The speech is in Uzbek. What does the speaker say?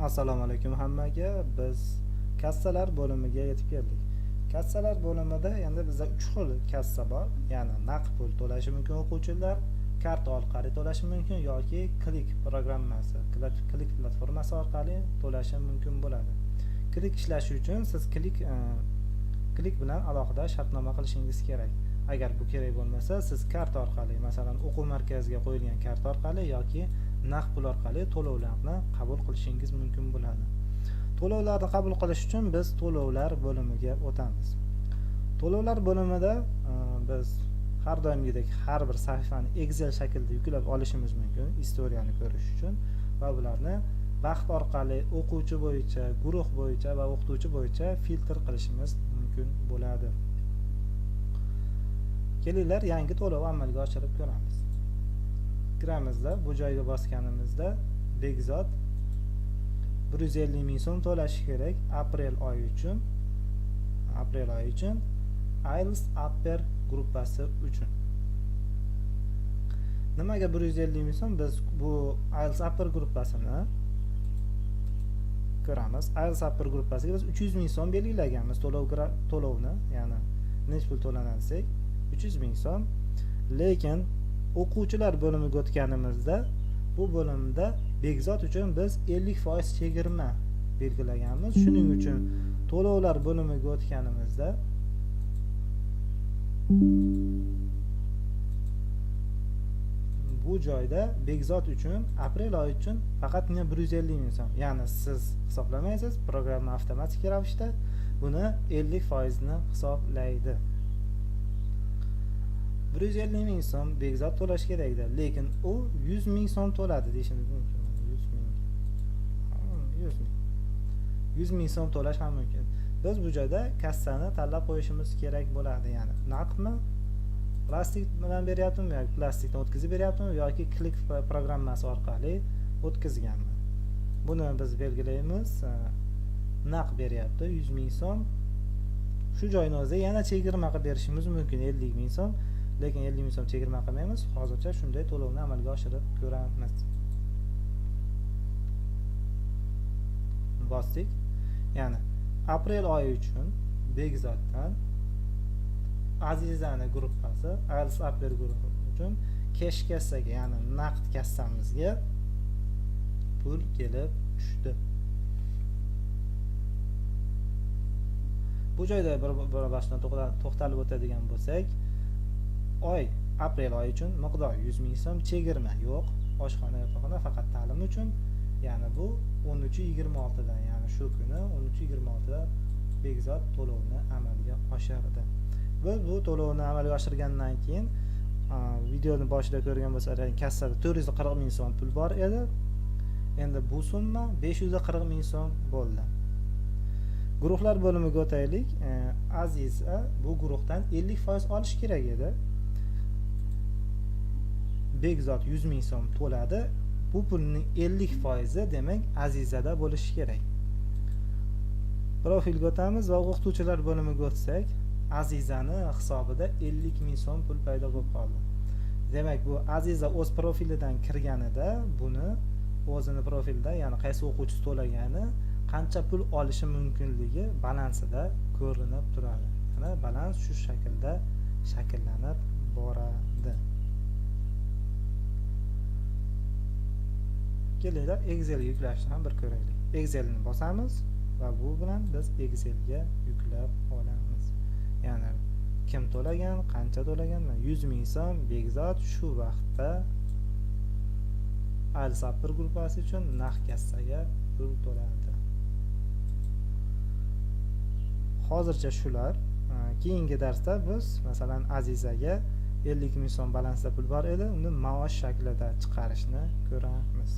Assalomu alaykum hammaga. Biz kassalar bo'limiga yetib keldik. Kassalar bo'limida endi bizda 3 xil kassa bor. Ya'ni naqd pul to'lashi mumkin o'quvchilar, karta orqali to'lashi mumkin yoki Click programmasi, Click platformasi orqali to'lashi mumkin bo'ladi. Click ishlashi uchun siz Click bilan alohida shartnoma qilishingiz kerak. Agar bu kerak bo'lmasa, siz karta orqali, masalan, o'quv markaziga qo'yilgan karta orqali yoki naqd pul orqali to'lovlarni qabul qilishingiz mumkin bo'ladi. To'lovlarni qabul qilish uchun biz to'lovlar bo'limiga o'tamiz. To'lovlar bo'limida biz har doimgidek har bir sahifani Excel shaklida yuklab olishimiz mumkin, istoriyani ko'rish uchun va bularni vaqt orqali o'quvchi bo'yicha, guruh bo'yicha va o'qituvchi bo'yicha filtr qilishimiz mumkin bo'ladi. Kelinglar yangi to'lov amalga oshirib ko'ramiz. Kiramizda bu joyga bosganimizda Bekzod 150 ming so'm to'lashi kerak aprel oyi uchun IELTS Upper gruppasi uchun. Nimaga 150 ming so'm? Biz bu IELTS Upper gruppasini ko'ramiz. IELTS Upper gruppasiga biz 300 ming so'm belgilaganmiz to'lovni, ya'ni necha pul to'lanadi desak 300 ming so'm. Lekin o'quvchilar bo'limiga o'tganimizda bu bo'limda Bekzod uchun biz 50% chegirma belgilaganmiz. Shuning uchun to'lovlar bo'limiga o'tganimizda bu joyda Bekzod uchun aprel oyi uchun faqatgina 150 ming so'm. Ya'ni siz hisoblamaysiz, programma avtomatik ravishda buni 50% ni hisoblaydi. 150 ming so'm Bekzod to'lash kerak edi, lekin u 100 ming so'm to'ladi deyishingiz mumkin. 100 ming so'm to'lash ham mumkin. Biz bu joyda kassani tanlab qo'yishimiz kerak bo'ladi. Ya'ni naqdmi, plastik bilan beryaptimi yoki plastikdan o'tkazib beryaptimi yoki Click programmasi orqali o'tkazganmi. Buni biz belgilaymiz. Naqd beryapti 100 ming so'm. Shu joyni o'zida yana chegirma qilib berishimiz mumkin 50 ming so'm. Lekin 50 ming so'm chegirma qilmaymiz. Hozircha shunday to'lovni amalga oshirib ko'ramiz. Bosdik. Ya'ni aprel oyi uchun Bekzoddan Azizani gruppasi, IELTS Upper guruhi uchun cash kassaga, ya'ni naqd kassamizga pul kelib tushdi. Bu joyda bir boshdan to'xtalib o'tadigan bo'lsak, aprel oyi uchun miqdor 100 ming so'm, chegirma yo'q, oshxona yotoqxona faqat ta'lim uchun. Ya'ni bu 13.26 dan, ya'ni shu kuni 13.26 da Bekzod to'lovni amalga oshirdi. Biz bu to'lovni amalga oshirgandan keyin videoni boshida ko'rgan bo'lsangiz, kassada 440 ming so'm pul bor edi. Endi bu summa 540 ming so'm bo'ldi. Guruhlar bo'limiga o'taylik. Aziza bu guruhdan 50% olish kerak edi. Bekzod 100 ming so'm to'ladi. Bu pulning 50% demak Azizada bo'lishi kerak. Profilga o'tamiz va o'qituvchilar bo'limiga o'tsak, Azizani hisobida 50 ming so'm pul paydo bo'lib qoldi. Demak, bu Aziza o'z profilidan kirganida buni o'zini profilida, ya'ni qaysi o'quvchi to'lagani, qancha pul olishi mumkinligi balansida ko'rinib turadi. Mana balans shu shaklda shakllanib boradi. Kelinglar Excel yuklashni ham bir ko'raylik. Excelni bosamiz va bu bilan biz Excelga yuklab olamiz. Ya'ni kim to'lagan, qancha to'lagan? 100 ming so'm Bekzod shu vaqtda IELTS Upper gruppasi uchun naqd kassaga pul to'ladi. Hozircha shular. Keyingi darsda biz masalan Azizaga 50 ming so'm balansda pul bor edi, uni maosh shaklida chiqarishni ko'ramiz.